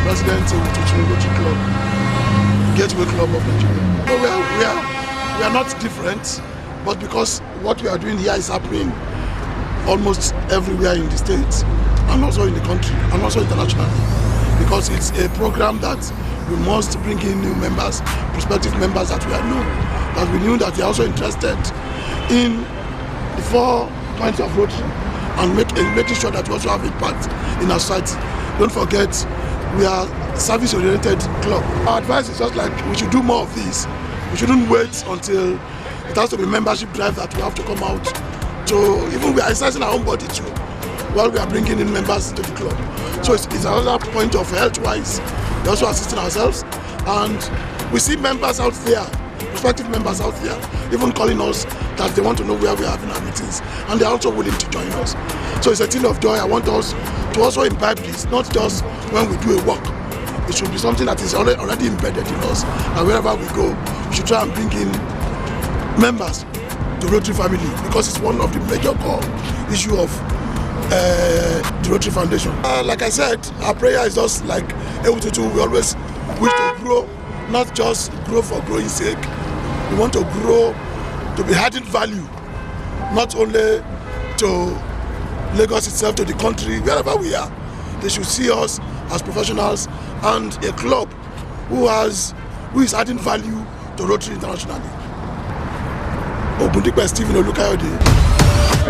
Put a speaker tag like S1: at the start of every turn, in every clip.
S1: President Ewutuntun Rotary Club, Gateway Club of Nigeria. No, we are not different, but because what we are doing here is happening almost everywhere in the States and also in the country and also internationally, because it's a program that we must bring in new members, prospective members that we are known, that we knew that they are also interested in the 4 points of Rotary and making sure that we also have impact in our society. Don't forget, we are a service-oriented club. Our advice is just like we should do more of this. We shouldn't wait until it has to be membership drive that we have to come out. So even we are exercising our own body too, while we are bringing in members to the club. So it's another point of health-wise. We're also assisting ourselves, and we see members out there, prospective members out there, even calling us that they want to know where we are having our meetings, and they're also willing to join us. So it's a thing of joy. I want us to also imbibe this, not just when we do a work. It should be something that is already embedded in us, and wherever we go, we should try and bring in members to Rotary family, because it's one of the major core issue of the Rotary Foundation. Like I said, our prayer is just like Ewutuntun. We always wish to grow, not just grow for growing sake. We want to grow to be adding value, not only to Lagos itself, to the country, wherever we are. They should see us as professionals and a club who is adding value to Rotary internationally.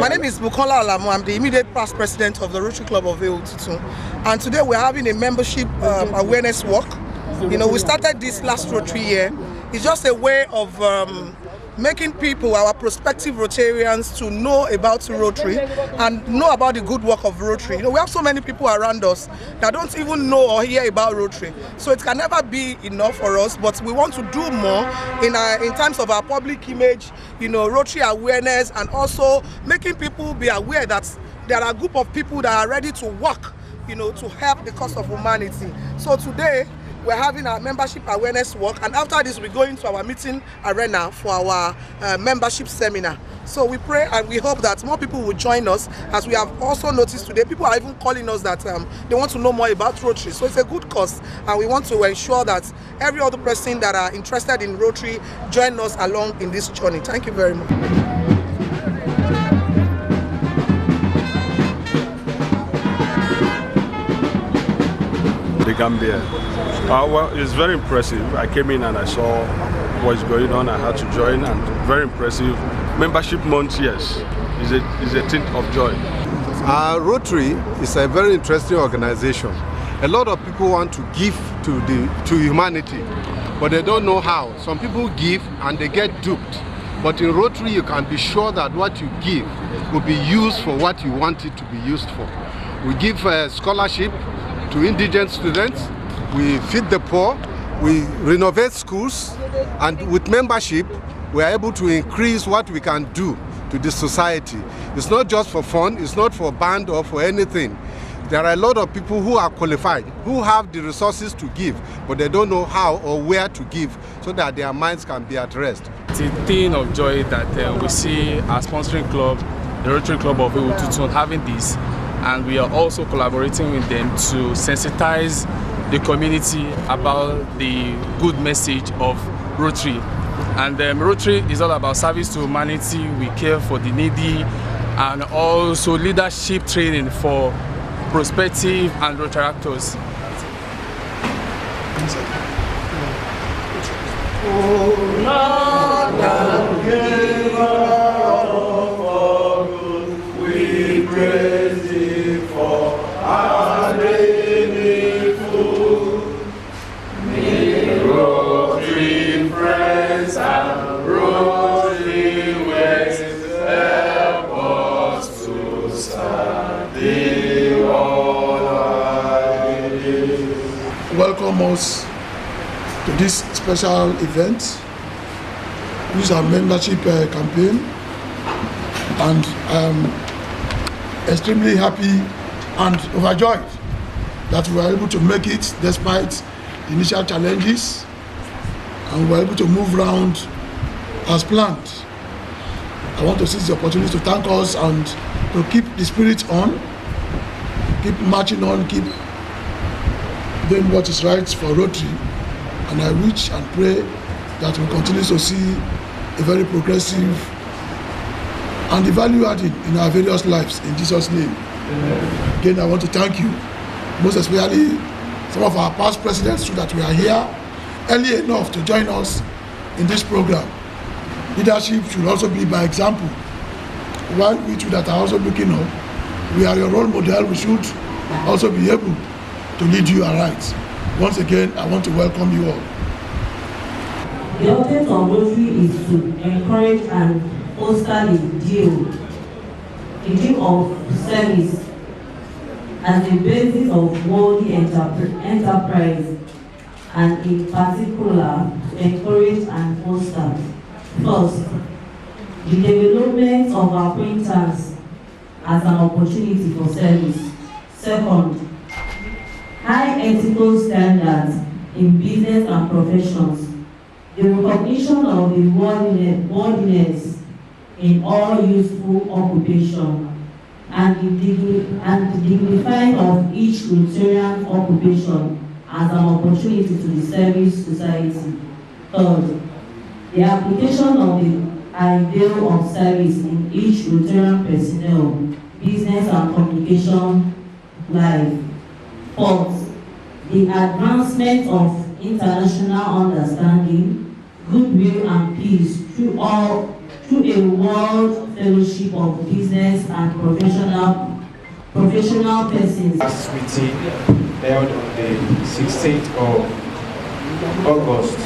S2: My name is Bukola Alamu. I'm the immediate past president of the Rotary Club of Ewutuntun. And today we're having a membership awareness walk. You know, we started this last Rotary year. It's just a way of making people, our prospective Rotarians, to know about Rotary and know about the good work of Rotary. You know, we have so many people around us that don't even know or hear about Rotary. So it can never be enough for us, but we want to do more in terms of our public image, you know, Rotary awareness, and also making people be aware that there are a group of people that are ready to work, you know, to help the cause of humanity. So today, we're having our membership awareness walk, and after this we're going to our meeting arena for our membership seminar. So we pray and we hope that more people will join us. As we have also noticed today, people are even calling us that they want to know more about Rotary. So it's a good cause, and we want to ensure that every other person that are interested in Rotary join us along in this journey. Thank you very much.
S3: The Gambia. Well, it's very impressive. I came in and I saw what's going on. I had to join, and very impressive. Membership month, yes, is a thing of joy.
S4: Rotary is a very interesting organization. A lot of people want to give to humanity, but they don't know how. Some people give and they get duped. But in Rotary, you can be sure that what you give will be used for what you want it to be used for. We give scholarship to indigent students, we feed the poor, we renovate schools, and with membership, we are able to increase what we can do to the society. It's not just for fun, it's not for band or for anything. There are a lot of people who are qualified, who have the resources to give, but they don't know how or where to give so that their minds can be at rest.
S5: It's a thing of joy that we see our sponsoring club, the Rotary Club of Ewutuntun, having this, and we are also collaborating with them to sensitize the community about the good message of Rotary. And Rotary is all about service to humanity. We care for the needy, and also leadership training for prospective and Rotaractors.
S6: We praise Thee for our daily food. May Rotary friends and Rotary ways help us to serve Thee all our days.
S1: Welcome us to this special event. This is our membership campaign, and I'm extremely happy and overjoyed that we were able to make it despite the initial challenges, and we were able to move around as planned. I want to seize the opportunity to thank us and to keep the spirit on, keep marching on, keep doing what is right for Rotary, and I wish and pray that we continue to see a very progressive and the value added in our various lives in Jesus' name. Again, I want to thank you, most especially some of our past presidents, so that we are here early enough to join us in this program. Leadership should also be by example. While we two that are also looking up, we are your role model, we should also be able to lead you aright. Once again, I want to welcome you all.
S7: The object of Rotary is to encourage and foster the dream of service as the basis of worldly enterprise, and in particular to encourage and foster. First, the development of acquaintance as an opportunity for service. Second, high ethical standards in business and professions. The recognition of the worthiness in all useful occupation, and the dignifying of each Rotarian occupation as an opportunity to the service society. Third, the application of the ideal of service in each Rotarian personnel, business and communication life. Fourth, the advancement of international understanding, goodwill and peace through a world fellowship of business and professional persons.
S8: Last meeting held on the 16th of August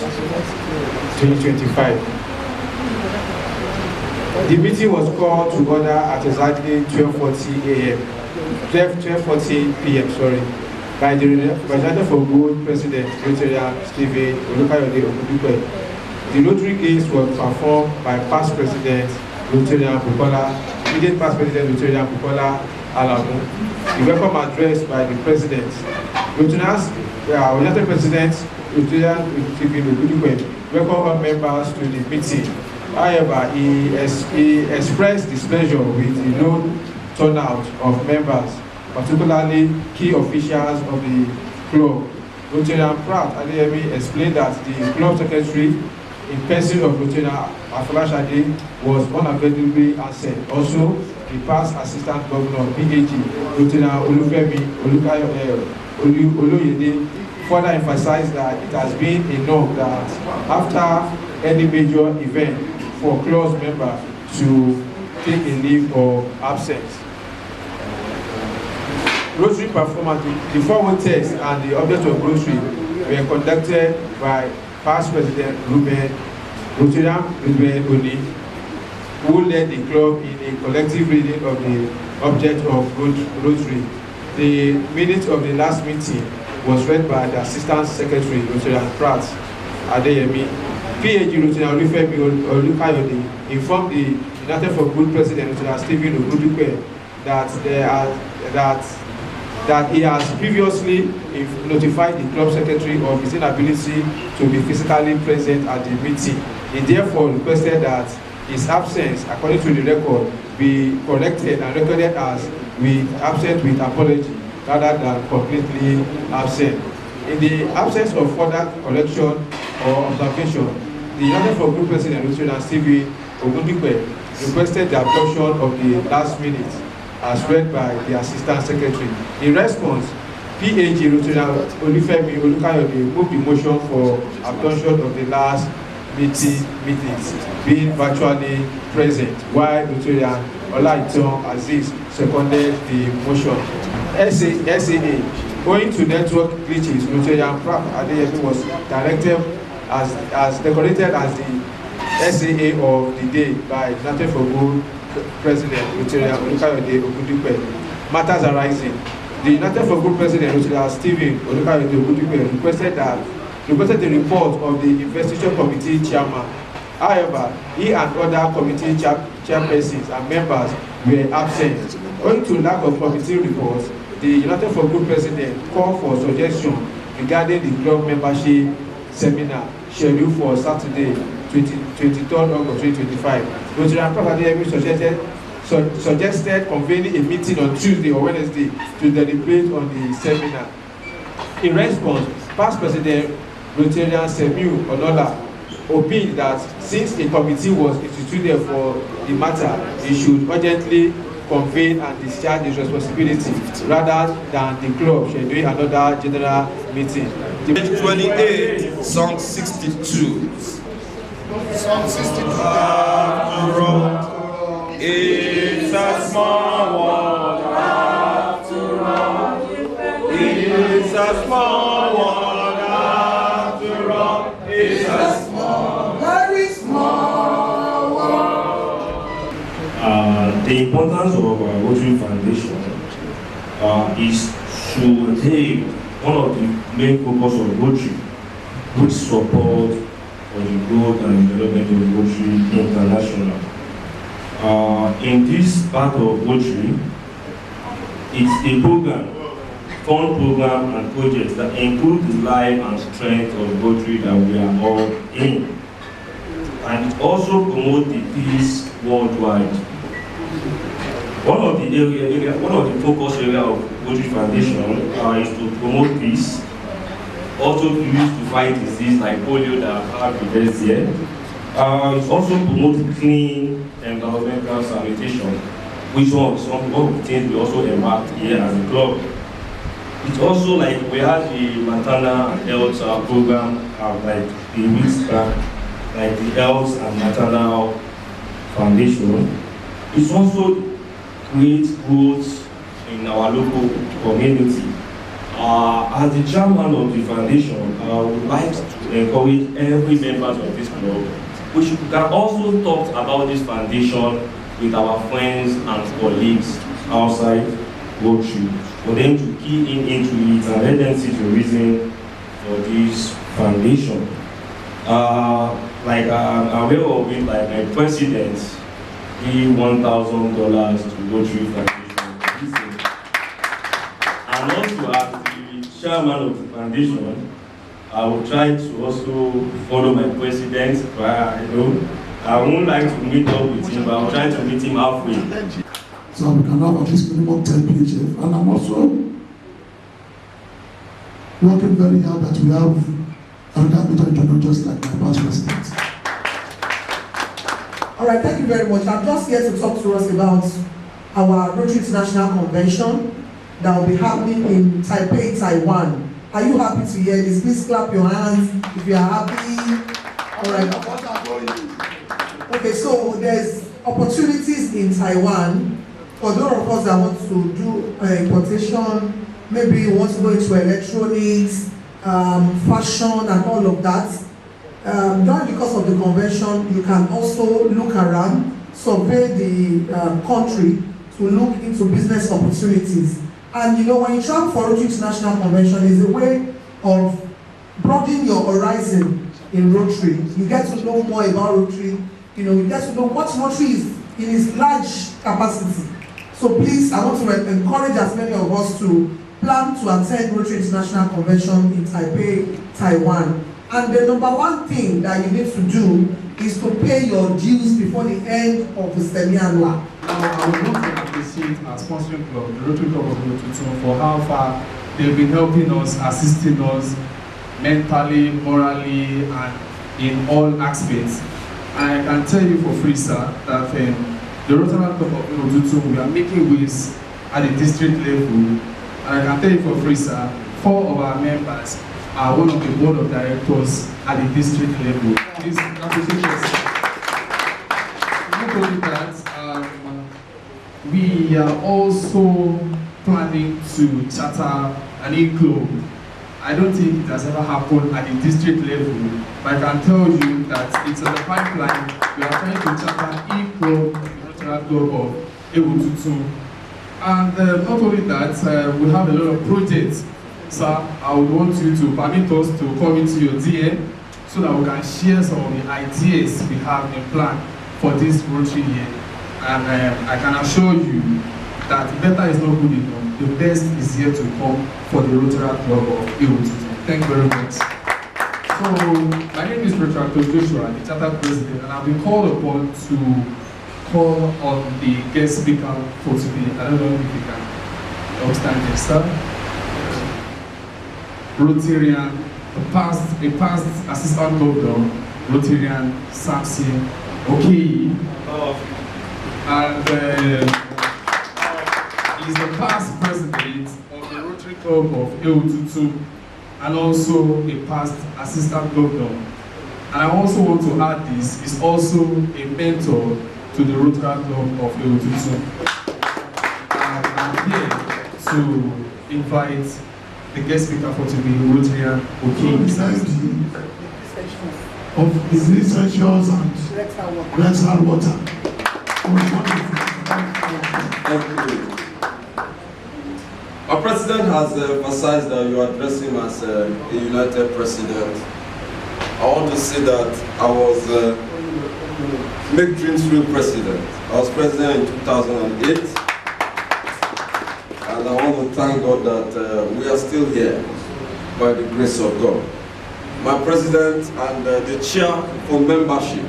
S8: 2025. The meeting was called to order at exactly 12:40 p.m. By the representative for Good President Rotarian Stephen Olukayode Ogundipe. The Rotary games were performed by past President Rotarian Bukola, immediate past President Rotarian Bukola Alamu. The welcome address by the President. United President Rotarian Stephen Ogundipe welcomed all members to the meeting. However, he expressed displeasure with the low turnout of members, particularly key officials of the club. Rotarian Pratt Adeyemi explained that the club secretary in person of Rotarian Afolashade was unavailably absent. Also, the past assistant governor PAG Rotarian Olufemi Oloyede further emphasized that it has been enough that after any major event for club members to take a leave of absence. Rotary performance, the formal test and the object of Rotary were conducted by past President Rotarian Ruben Oni, who led the club in a collective reading of the object of Rotary. The minutes of the last meeting was read by the Assistant Secretary Rotarian Pratt Adeyemi. PAG Rotarian Olufemi Olukayode informed the United for Good President Rotarian Stephen Ogundipe that he has previously notified the club secretary of his inability to be physically present at the meeting. He therefore requested that his absence, according to the record, be corrected and recorded as absent with apology rather than completely absent. In the absence of further correction or observation, the United for Good President Rotarian Stephen Ogundipe requested the adoption of the last minute as read by the Assistant Secretary. In response, PAG Rotarian Olufemi Olukayode moved the motion for adoption of the last meetings being virtually present, while Rotarian Olaitan Aziz seconded the motion. SAA, owing to network glitches, Rotarian Pratt Adeyemi was decorated as the SAA of the day by United for Good President Rotarian Olukayode Ogundipe. Matters arising. The United for Good President Rotarian Stephen Olukayode Ogundipe requested the report of the Investiture Committee Chairman. However, he and other committee chairpersons and members were absent. Owing to lack of committee reports, the United for Good President called for suggestions regarding the club membership seminar scheduled for Saturday, 23rd August 2025. Rotarian Pratt Adeyemi suggested convening a meeting on Tuesday or Wednesday to deliberate on the seminar. In response, past President Rotarian Semiu Onola opined that since a committee was instituted for the matter, he should urgently convene and discharge his responsibility rather than the club scheduling another general meeting.
S6: Page 28, song 62.
S1: Song 62.
S6: After all, it's a small world. After all, it's a small world. After all, it's a small, very small world.
S9: The importance of Rotary Foundation is to attain one of the main focus of Rotary, which support for the growth and development of Rotary International. In this part of Rotary, it's a program, fund program and projects that include the life and strength of Rotary that we are all in. And it also promotes the peace worldwide. One of the focus area of Rotary Foundation is to promote peace, also to use to fight disease like polio that have been here. It also promotes clean environmental sanitation, which one of the things we also embarked here as a club. It's also like we have the maternal health program like the weeks back, like the Health and Maternal Foundation. It's also create growth in our local community. As the chairman of the foundation, I would like to encourage every member of this club. We can also talk about this foundation with our friends and colleagues outside Rotary, for them to key into it and let them see the reason for this foundation. Like I'm aware of it, like my president gave $1,000 to Rotary Foundation. And also as the chairman of the foundation, I will try to also follow my president. I won't like to meet up with him, but I'll try to meet him halfway.
S1: So we can have at least minimum 10 PHF. And I'm also working very hard that we have a Ewutuntun just like my past president.
S2: All right, thank you very much. I'm just here to talk to us about our Rotary International Convention that will be happening in Taipei, Taiwan. Are you happy to hear this? Please clap your hands if you are happy. All right. Okay, so there's opportunities in Taiwan for those of us that want to do importation, maybe you want to go into electronics, fashion and all of that. During the course of the convention, you can also look around, survey the country to look into business opportunities. And you know, when you travel for Rotary International Convention, is a way of broadening your horizon in Rotary. You get to know more about Rotary. You know, you get to know what Rotary is in its large capacity. So please, I want to encourage as many of us to plan to attend Rotary International Convention in Taipei, Taiwan. And the number one thing that you need to do is to pay your dues before the end of the semi-annual.
S5: I would love to appreciate our sponsoring club, the Rotary Club of Ewutuntun, for how far they've been helping us, assisting us mentally, morally, and in all aspects. And I can tell you for free, sir, that the Rotary Club of Ewutuntun, we are making waves at the district level. And I can tell you for free, sir, 4 of our members are one of the board of directors at the district level. Please appreciate us. Not only that, we are also planning to charter an e-club. I don't think it has ever happened at the district level, but I can tell you that it's on the pipeline. We are trying to charter an e-club, the Rotary Club of Ewutuntun. And not only that, we have a lot of projects. Sir, I would want you to permit us to come into your DM so that we can share some of the ideas we have in plan for this Rotary year. And I can assure you that better is not good enough. The best is yet to come for the Rotary Club of Ewutuntun. Thank you very much. So, my name is Rotary Joshua, the Charter President, and I've been called upon to call on the guest speaker for today. I don't know if you can understand this, sir. Rotarian, a past assistant governor, Rotarian Samson Okeyi, and he's the past president of the Rotary Club of Ewutuntun, and also a past assistant governor. And I also want to add this, he's also a mentor to the Rotary Club of Ewutuntun. And I'm here to invite the guest speaker for today, Rotarian Okeyi.
S1: Of his essentials and Rexhard water.
S10: Thank you. Our president has emphasized that you address him as a united president. I want to say that I was Make Dreams Real president. I was president in 2008. And I want to thank God that we are still here by the grace of God. My president and the chair for membership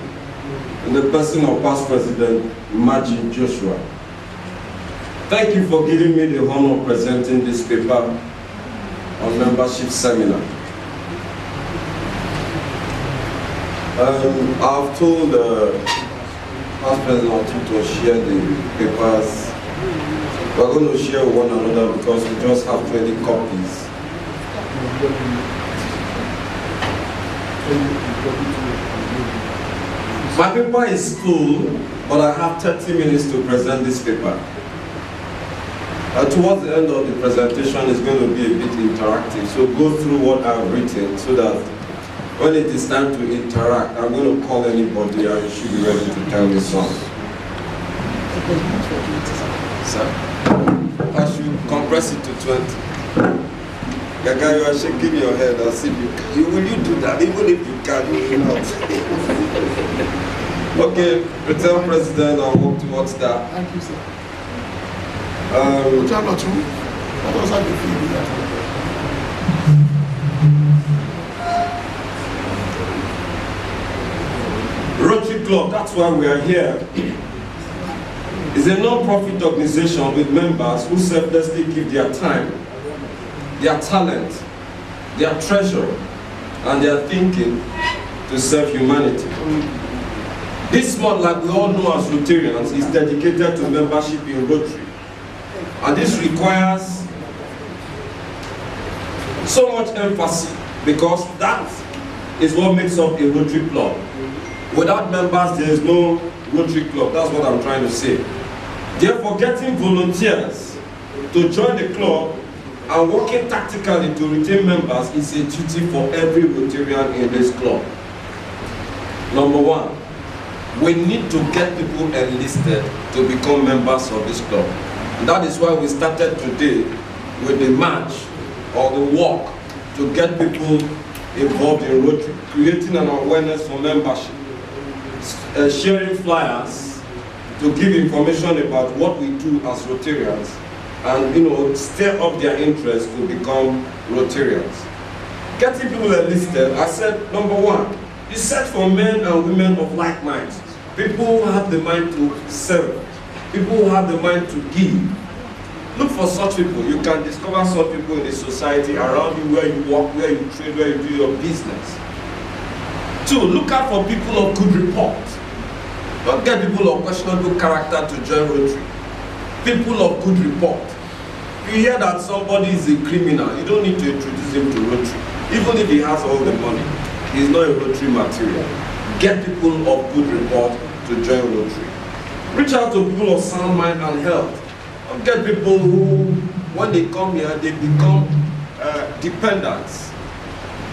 S10: in the person of past president, Majin Joshua. Thank you for giving me the honor of presenting this paper on membership seminar. I've told past president to share the papers. We're going to share one another because we just have 20 copies. My paper is full, but I have 30 minutes to present this paper. Towards the end of the presentation, it's going to be a bit interactive, so go through what I've written so that when it is time to interact, I'm going to call anybody and you should be ready to tell me something. Sir, I should compress it to 20. Gaga, you are shaking your head as if will you do that? Even if you can, you will not. Okay, Return President, I'll work towards that.
S1: Thank you, sir. Ewutuntun, what was that the
S10: Rotary Club, that's why we are here. It's a non-profit organization with members who selflessly give their time, their talent, their treasure, and their thinking to serve humanity. This month, like we all know as Rotarians, is dedicated to membership in Rotary. And this requires so much emphasis because that is what makes up a Rotary Club. Without members, there is no Rotary Club. That's what I'm trying to say. Therefore, getting volunteers to join the club and working tactically to retain members is a duty for every Rotarian in this club. Number one, we need to get people enlisted to become members of this club. And that is why we started today with the march or the walk to get people involved in Rotary, creating an awareness for membership, sharing flyers to give information about what we do as Rotarians, and stir up their interest to become Rotarians. Getting people enlisted, I said, number one, you search for men and women of like minds, people who have the mind to serve, people who have the mind to give. Look for such people. You can discover such people in the society around you, where you work, where you trade, where you do your business. Two, look out for people of good report. Don't get people of questionable character to join Rotary. People of good report. If you hear that somebody is a criminal, you don't need to introduce him to Rotary. Even if he has all the money, he's not a Rotary material. Get people of good report to join Rotary. Reach out to people of sound mind and health. Don't get people who, when they come here, they become dependents.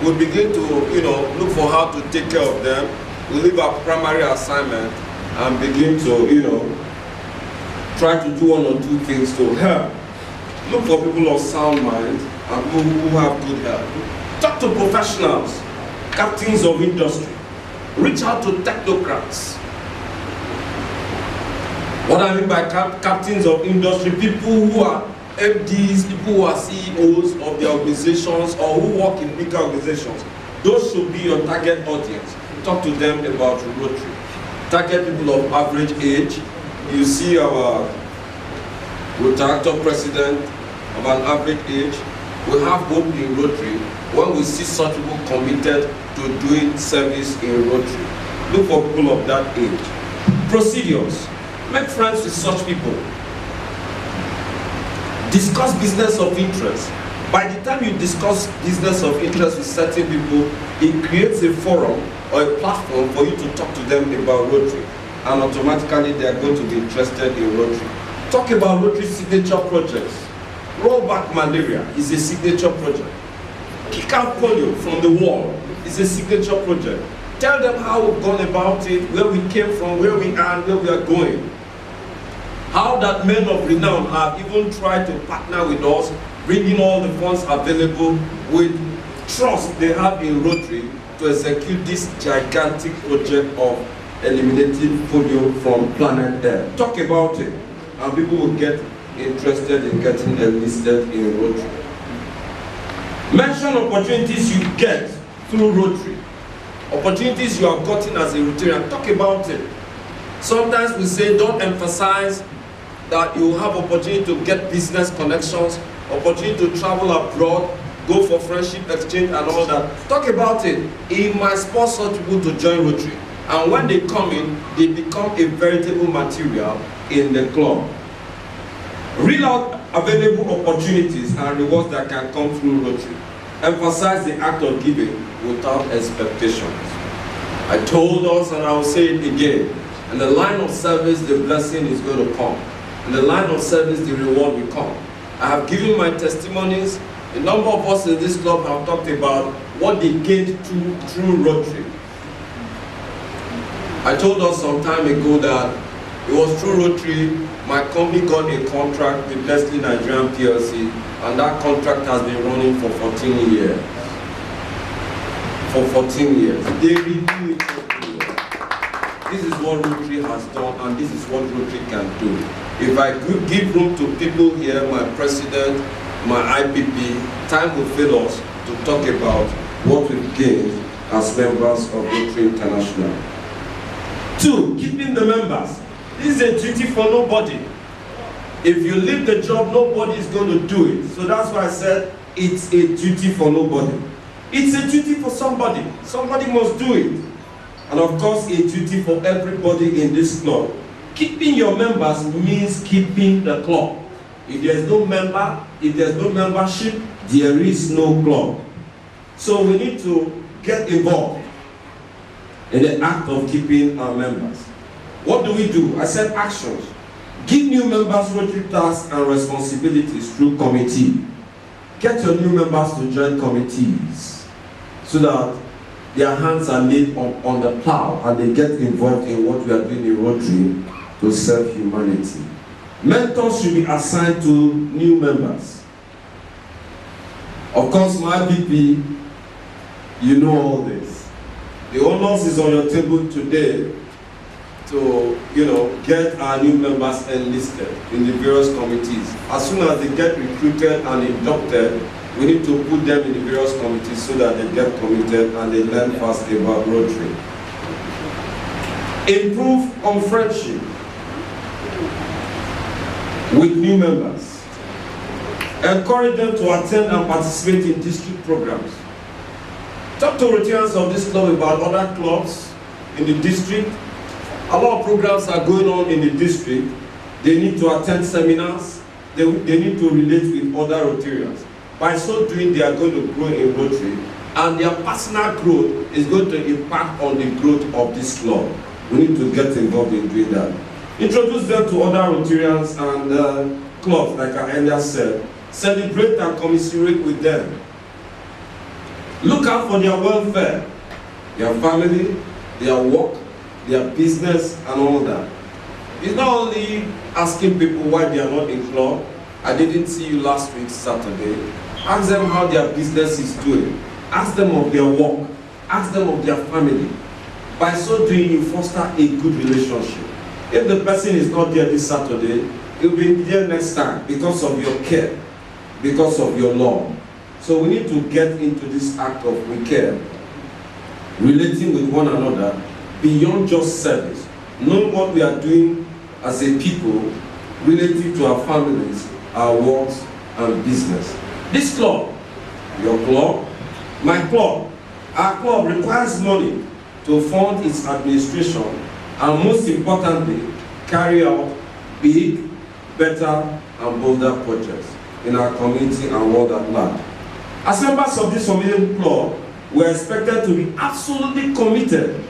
S10: We begin to, look for how to take care of them. We leave our primary assignment and begin to, try to do one or two things to help. Look for people of sound mind and people who have good health. Talk to professionals, captains of industry. Reach out to technocrats. What I mean by captains of industry, people who are MDs, people who are CEOs of their organizations or who work in bigger organizations. Those should be your target audience. Talk to them about Rotary. Target people of average age. You see our Rotary president of an average age. We have hope in Rotary when we see such people committed to doing service in Rotary. Look for people of that age. Procedures. Make friends with such people. Discuss business of interest. By the time you discuss business of interest with certain people, it creates a forum or a platform for you to talk to them about Rotary. And automatically they are going to be interested in Rotary. Talk about Rotary signature projects. Roll back malaria is a signature project. Kick out polio from the wall is a signature project. Tell them how we've gone about it, where we came from, where we are, and where we are going. How that men of renown have even tried to partner with us, bringing all the funds available with trust they have in Rotary to execute this gigantic project of eliminating polio from planet Earth. Talk about it, and people will get interested in getting enlisted in Rotary. Mention opportunities you get through Rotary. Opportunities you have gotten as a Rotarian. Talk about it. Sometimes we say don't emphasize that you have opportunity to get business connections, opportunity to travel abroad, go for friendship exchange and all that. Talk about it. It might sponsor people to join Rotary. And when they come in, they become a veritable material in the club. Reel out available opportunities and rewards that can come through Rotary. Emphasize the act of giving without expectations. I told us and I will say it again. In the line of service, the blessing is going to come. In the line of service, the reward will come. I have given my testimonies. A number of us in this club have talked about what they gained through Rotary. I told us some time ago that it was through Rotary my company got a contract with Leslie Nigerian PLC, and that contract has been running for 14 years. For 14 years. They renew it every year. This is what Rotary has done, and this is what Rotary can do. If I could give room to people here, my president, my IPP, time will fail us to talk about what we've gained as members of Rotary International. 2, keeping the members. This is a duty for nobody. If you leave the job, nobody is going to do it. So that's why I said it's a duty for nobody. It's a duty for somebody. Somebody must do it. And of course, a duty for everybody in this club. Keeping your members means keeping the club. If there's no member, if there's no membership, there is no club. So we need to get involved in the act of keeping our members. What do we do? I said actions. Give new members Rotary tasks and responsibilities through committee. Get your new members to join committees so that their hands are laid on the plow and they get involved in what we are doing in Rotary to serve humanity. Mentors should be assigned to new members. Of course, my VP, you know all this. The onus is on your table today to, get our new members enlisted in the various committees. As soon as they get recruited and inducted, we need to put them in the various committees so that they get committed and they learn fast about Rotary. Improve on friendship with new members. Encourage them to attend and participate in district programs. Talk to Rotarians of this club about other clubs in the district. A lot of programs are going on in the district. They need to attend seminars. They need to relate with other Rotarians. By so doing, they are going to grow in Rotary, and their personal growth is going to impact on the growth of this club. We need to get involved in doing that. Introduce them to other Rotarians and clubs, like I earlier said. Celebrate and commiserate with them. Look out for their welfare, their family, their work, their business, and all that. It's not only asking people why they are not in club. I didn't see you last week, Saturday. Ask them how their business is doing. Ask them of their work. Ask them of their family. By so doing, you foster a good relationship. If the person is not there this Saturday, he'll be there next time because of your care, because of your love. So we need to get into this act of we care, relating with one another beyond just service, knowing what we are doing as a people relative to our families, our works, and business. This club, your club, My club, our club requires money to fund its administration and most importantly, carry out big, better and bolder projects in our community and world at large. As members of this formidable club, we are expected to be absolutely committed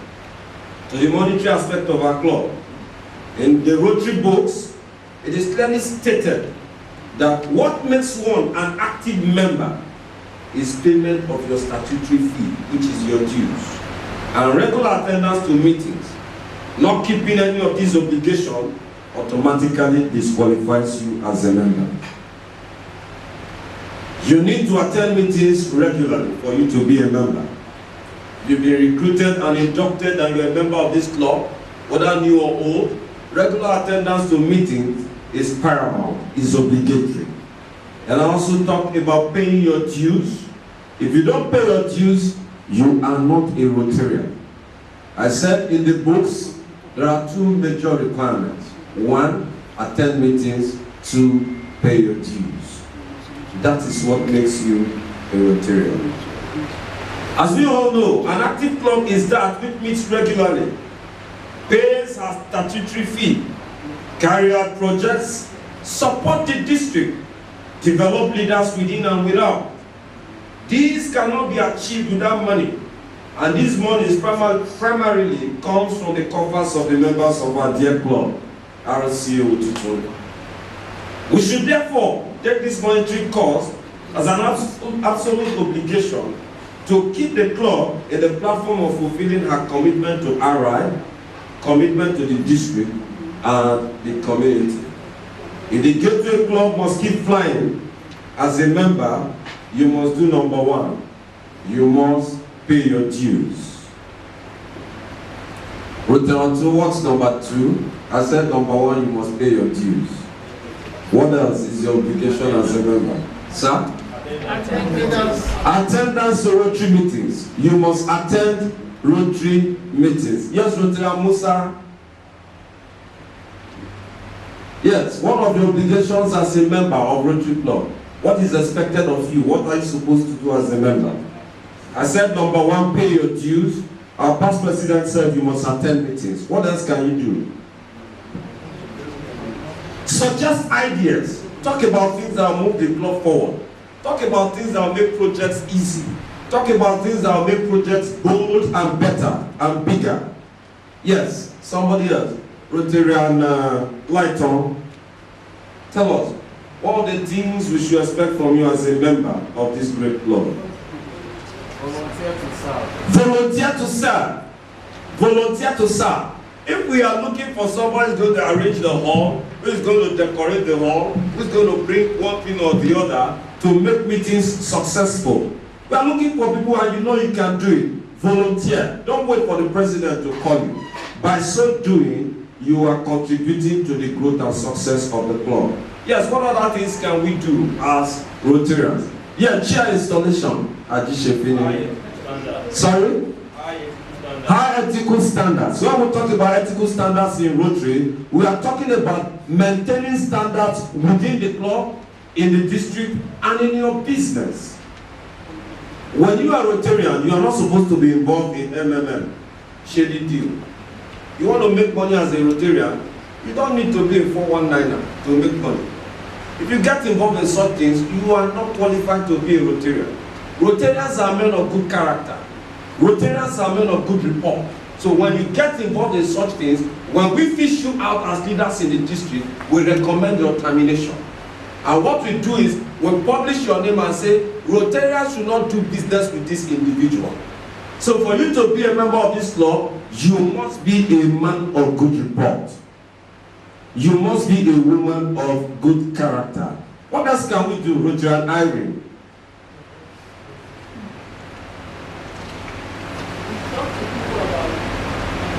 S10: to the monetary aspect of our club. In the Rotary books, it is clearly stated that what makes one an active member is payment of your statutory fee, which is your dues, and regular attendance to meetings. Not keeping any of these obligations automatically disqualifies you as a member. You need to attend meetings regularly for you to be a member. You've been recruited and inducted and you're a member of this club, whether new or old. Regular attendance to meetings is paramount, is obligatory. And I also talk about paying your dues. If you don't pay your dues, you are not a Rotarian. I said in the books, there are two major requirements. One, attend meetings. Two, pay your dues. That is what makes you a Rotarian. As we all know, an active club is that which meets regularly, pays her statutory fee, carry out projects, support the district, develop leaders within and without. These cannot be achieved without money, and this money is primarily comes from the coffers of the members of our dear club, RC Ewutuntun. We should therefore take this monetary cost as an absolute obligation to keep the club in the platform of fulfilling her commitment to RI, commitment to the district and the community. If the Gateway Club must keep flying, as a member, you must do number one. You must pay your dues. Ewutuntun, what's number two? I said number one, you must pay your dues. What else is your obligation as a member? Sir? Attendance to Rotary meetings. You must attend Rotary meetings. Yes, Rotary Musa. Yes, one of the obligations as a member of Rotary Club. What is expected of you? What are you supposed to do as a member? I said number one, pay your dues. Our past president said you must attend meetings. What else can you do? Suggest ideas. Talk about things that will move the club forward. Talk about things that will make projects easy. Talk about things that will make projects bold and better and bigger. Yes, somebody else. Rotarian Lighton, tell us, what are the things we should expect from you as a member of this great club?
S5: Volunteer to serve.
S10: Volunteer to serve. Volunteer to serve. If we are looking for somebody who's going to arrange the hall, who is going to decorate the hall, who's going to bring one thing or the other to make meetings successful, we are looking for people and you know you can do it. Volunteer. Don't wait for the president to call you. By so doing, you are contributing to the growth and success of the club. Yes, what other things can we do as Rotarians? Yeah, chair installation. Sorry? High ethical standards. When we talk about ethical standards in Rotary, we are talking about maintaining standards within the club, in the district, and in your business. When you are Rotarian, you are not supposed to be involved in MMM, shady deal. You want to make money as a Rotarian, you don't need to be a 419er to make money. If you get involved in such things, you are not qualified to be a Rotarian. Rotarians are men of good character. Rotarians are men of good report. So when you get involved in such things, when we fish you out as leaders in the district, we recommend your termination. And what we do is, we publish your name and say, Rotarians should not do business with this individual. So for you to be a member of this club, you must be a man of good report. You must be a woman of good character. What else can we do, Roger and Irene?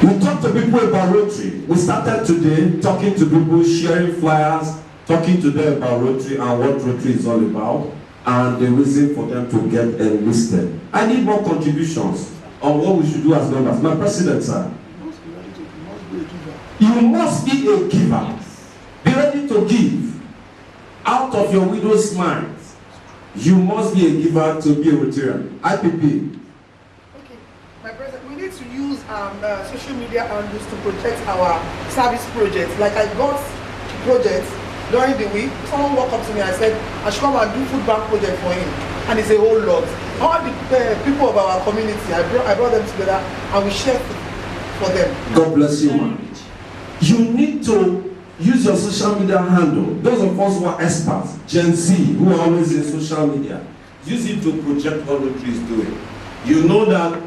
S10: We talk to people about Rotary. We started today talking to people, sharing flyers, talking to them about Rotary and what Rotary is all about, and the reason for them to get enlisted. I need more contributions on what we should do as members. My president, sir. You must be a giver. Be ready to give out of your widow's mind. You must be a giver to be a Rotarian. IPP.
S2: Okay, my president, we need to use social media handles to project our service projects. Like I got projects during the week. Someone walked up to me and said, I should come and do food bank project for him. And it's a whole lot. All the people of our community, I brought them together and we shared for them.
S10: God bless you, man. You need to use your social media handle. Those of us who are experts, Gen Z, who are always in social media, use it to project what Rotary is doing. You know that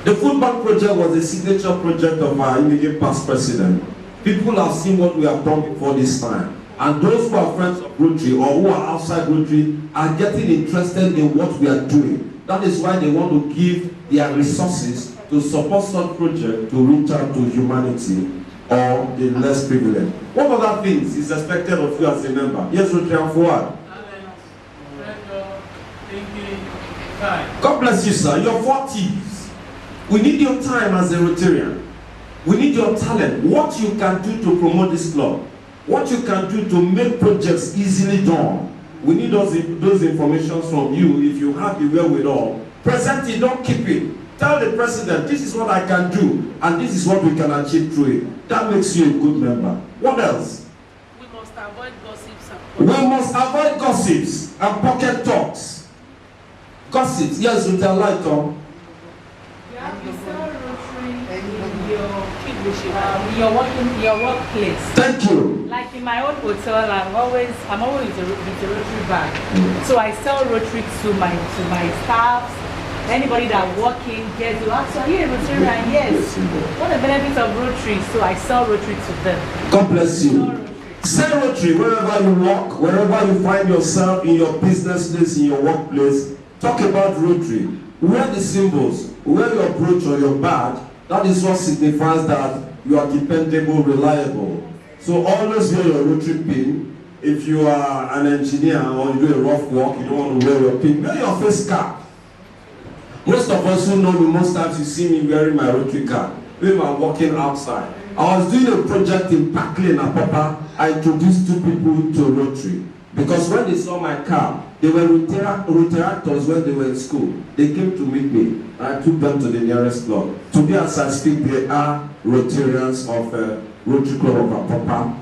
S10: the food bank project was a signature project of our immediate past president. People have seen what we have done before this time. And those who are friends of Rotary or who are outside Rotary are getting interested in what we are doing. That is why they want to give their resources to support such projects to reach out to humanity or the less privileged. What other things is expected of you as a member? Yes, Rotary, forward. God bless you, sir. Your 40s. We need your time as a Rotarian. We need your talent. What you can do to promote this club. What you can do to make projects easily done. We need those information from you. If you have the wherewithal, present it, don't keep it. Tell the president, this is what I can do, and this is what we can achieve through it. That makes you a good member. What else?
S11: We must avoid gossips.
S10: We must avoid gossips and pocket talks. Gossips, yes, with a light on.
S11: You have to sell Rotary in your workplace.
S10: Thank you.
S11: Like in my own hotel, I'm always with a Rotary bag. So I sell Rotary to my staffs. Anybody that walk in gets to ask, are you a Rotarian? Yes. What are the benefits of Rotary? So I sell Rotary to them.
S10: God bless you. Sell Rotary wherever you walk, wherever you find yourself, in your business place, in your workplace. Talk about Rotary. Wear the symbols, wear your brooch or your badge. That is what signifies that you are dependable, reliable. So always wear your Rotary pin. If you are an engineer or you do a rough work, you don't want to wear your pin, wear your face cap. Most of us who know me, most times you see me wearing my Rotary card when I'm walking outside. I was doing a project in Parkley in Apapa. I introduced 2 people to Rotary. Because when they saw my car, they were Rotaractors when they were in school. They came to meet me. I took them to the nearest club. Today as I speak, they are Rotarians of Rotary Club of Apapa.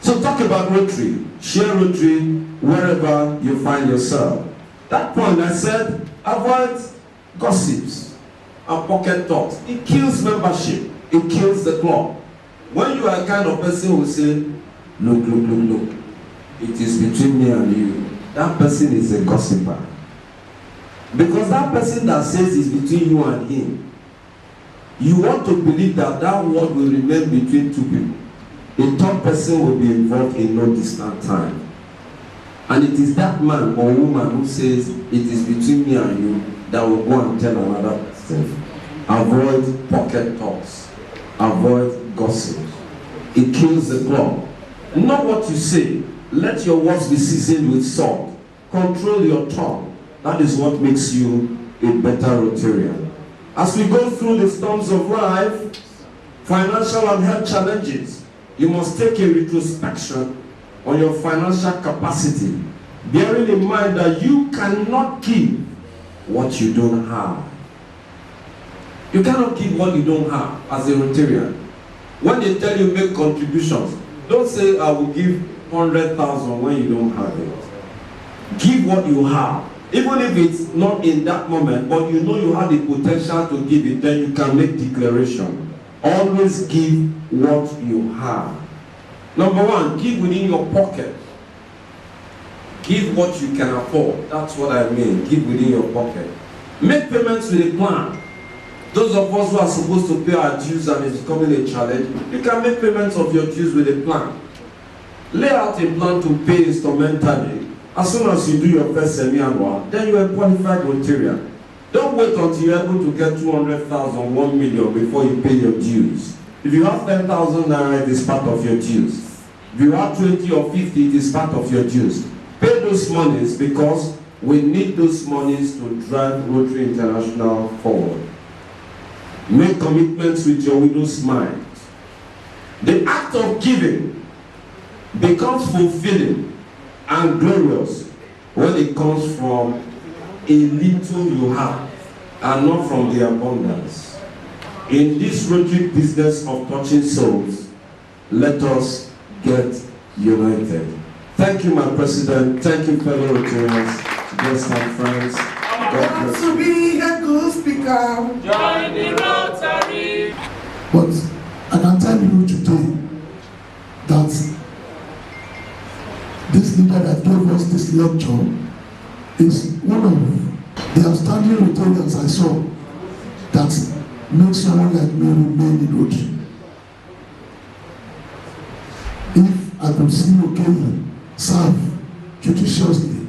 S10: So talk about Rotary. Share Rotary wherever you find yourself. That point I said, avoid gossips and pocket talks. It kills membership. It kills the club. When you are a kind of person who say, look, it is between me and you, that person is a gossiper. Because that person that says it's between you and him, you want to believe that that word will remain between 2 people. A third person will be involved in no distant time. And it is that man or woman who says it is between me and you that will go and tell another person. Avoid pocket talks. Avoid gossip. It kills the club. Not what you say. Let your words be seasoned with salt. Control your tongue. That is what makes you a better Rotarian. As we go through the storms of life, financial and health challenges, you must take a retrospection on your financial capacity, bearing in mind that you cannot give what you don't have. You cannot give what you don't have as a Rotarian. When they tell you make contributions, don't say I will give 100,000 when you don't have it. Give what you have. Even if it's not in that moment, but you know you have the potential to give it, then you can make declaration. Always give what you have. Number 1, give within your pocket. Give what you can afford. That's what I mean. Give within your pocket. Make payments with a plan. Those of us who are supposed to pay our dues and it's becoming a challenge, you can make payments of your dues with a plan. Lay out a plan to pay instrumentally. As soon as you do your first semi-annual, then you are qualified Rotarian. Don't wait until you're able to get 200,000, 1 million before you pay your dues. If you have 10,000 naira, it is part of your dues. If you have 20 or 50, it is part of your dues. Pay those monies because we need those monies to drive Rotary International forward. Make commitments with your widow's mind. The act of giving becomes fulfilling and glorious when it comes from a little you have and not from the abundance. In this Rotary business of touching souls, let us get united. Thank you, my president. Thank you, fellow Rotarians, guests and friends. God bless you.
S2: To be a good speaker.
S6: Join the Rotary.
S1: But I can tell you today that this leader that gave us this lecture is one of the outstanding Rotarians I saw that makes someone like me remain in Rotary. If I could see occasion serve judiciously,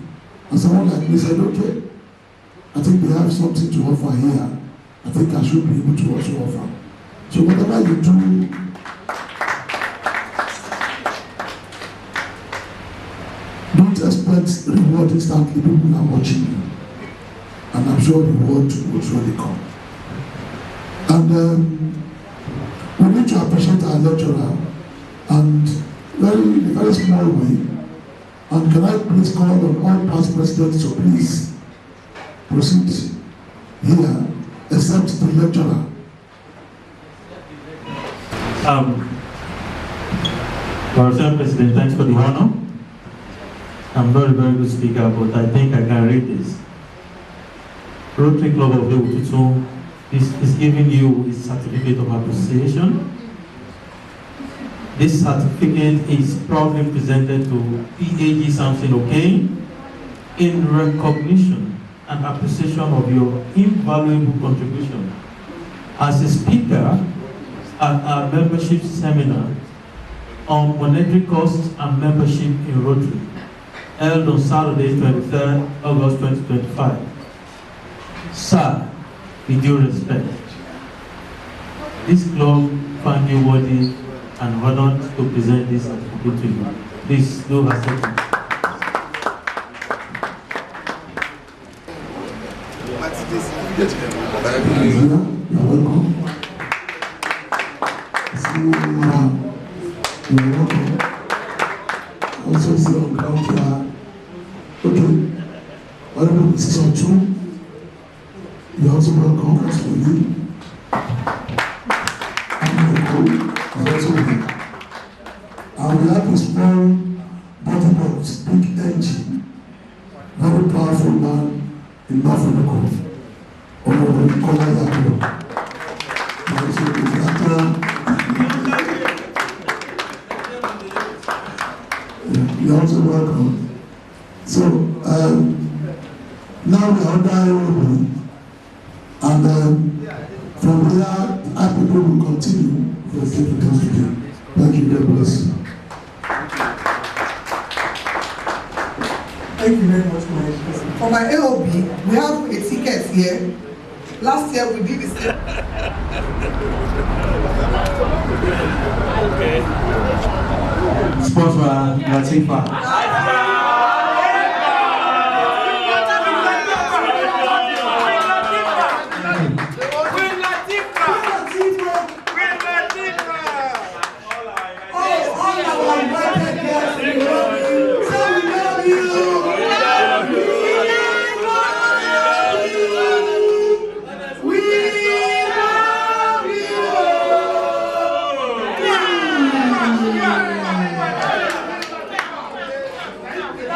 S1: and someone like me said, okay, I think they have something to offer here, I think I should be able to also offer. So whatever you do, don't expect reward instantly. People are watching you, and I'm sure the reward will surely come. And we need to appreciate our lecturer, and in a very small way. And can I please call on all past presidents to please proceed here, except the lecturer.
S12: President, thanks for the honor. I'm not a very good speaker, but I think I can read this. Rotary Club of Ewutuntun is giving you a certificate of appreciation. This certificate is proudly presented to PAG Samson O'Kane in recognition and appreciation of your invaluable contribution as a speaker at our membership seminar on monetary costs and membership in Rotary, held on Saturday, 23rd August 2025. Sir, with due respect, this club found you worthy and honored to present this certificate to you. Please do accept it.
S1: You're welcome. You're welcome. Also see on ground here. Okay. Whatever this is on true, you're also welcome. That's for you. And we have a small body box, big engine, very powerful man in Mafroko, or Kola Yato. You're also welcome. So, now we are under Ewutuntun, and from there, our people will continue for the sake of today. Thank you, God bless you.
S2: Thank you very much, my person. For my AOB, we have a ticket here. Last year we did this.
S6: Okay.
S12: Sponsored by Latifa.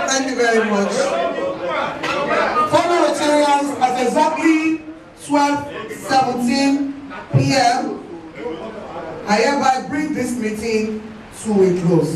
S2: Thank you very much. Fellow Rotarians, at exactly 12:17 p.m., I hereby bring this meeting to a close.